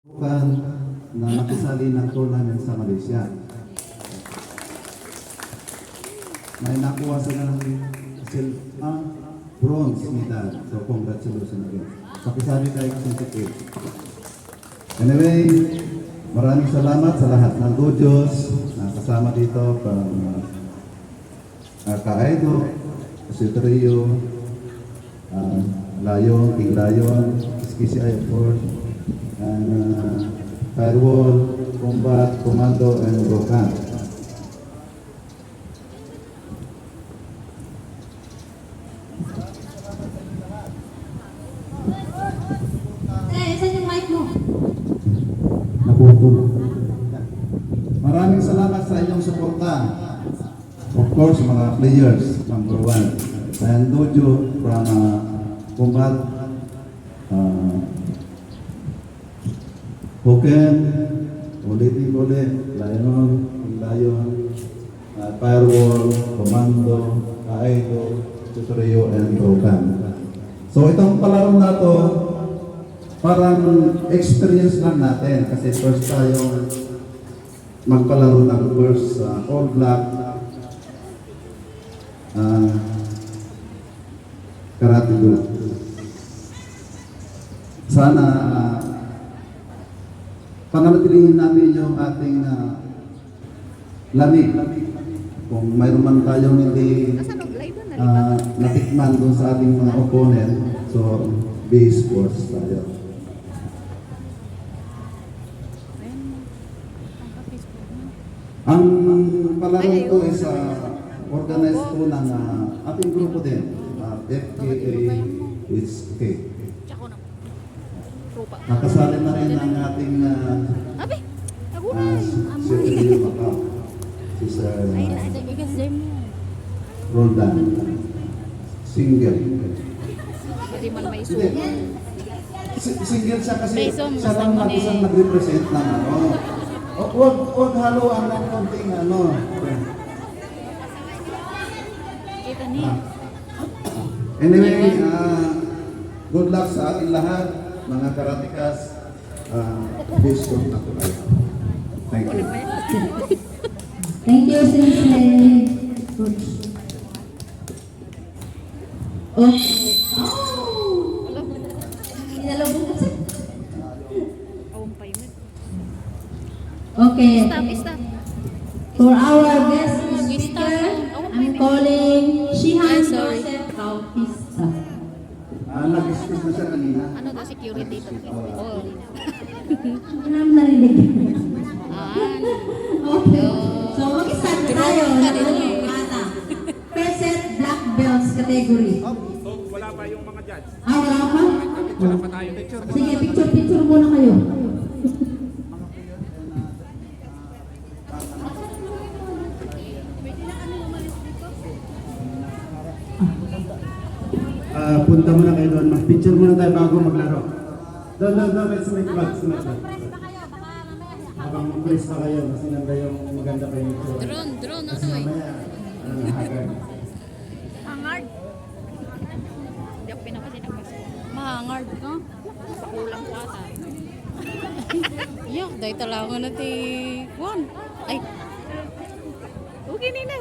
Bukan na nakisali ng tournament sa Malaysia. May nakuha sila ng bronze medal. So congratulations again. Pakisali tayo certificate. Anyway, maraming salamat sa lahat ng dojos na kasama dito pang Ka-Aido, si Trio, Lion, King Lion, SKCI of course, and Firewall, Combat, Commando, and Rokan. Saan yung mic mo? Nakukulo. Maraming salamat sa inyong suporta. Of course, mga players, number one. And Dojo from Combat, Hoken, ulit, Lion, Firewall, Commando, Ka-Aido, Tutorio, and Rokan. So itong palaro na to, parang experience lang natin kasi first tayo magpalaro ng first All Black Karate Group. Sana panatilihin namin yung ating lamig. Kung mayroon man tayong hindi natikman doon sa ating mga opponent, so be sports tayo. Ang palaro ko is organized po ng ating grupo din, FKA is K. Nakasali na rin ang ating si Rio Macau, si Sir Roldan, single. Single siya kasi siya lang mag-isang nag-represent ng ano. Huwag haluan ng konting ano. Anyway, good luck sa ating lahat, mga karatikas. Best of luck to kayo. Thank you. Thank you, Sensei. Coach. Okay. Inalabog kasi. Okay. Stop. For our guest speaker, I'm calling Shihan sorry. Joseph Bautista. Nag-excuse na siya kanina. Ano daw security to? Oh. Ano ang narinig? Ah. Okay. So, mag-start na tayo. Drone ka din eh. Bata. Present black belts category. Wala pa yung mga judge. Wala pa? Wala pa tayo. Sige, picture muna kayo. Punta muna kayo doon. Mag-picture muna tayo bago maglaro. Doon, sa may club. Habang mag-press pa kayo, kasi nanda yung maganda kayo nito. Drone, Kasi ano eh. mamaya, hagad. Hangard. Hindi ako pinapasin ang pasko. Mahangard, no? Pakulang ko ata. Yak, dahil talangan natin. Juan. Ay. Okay, nina.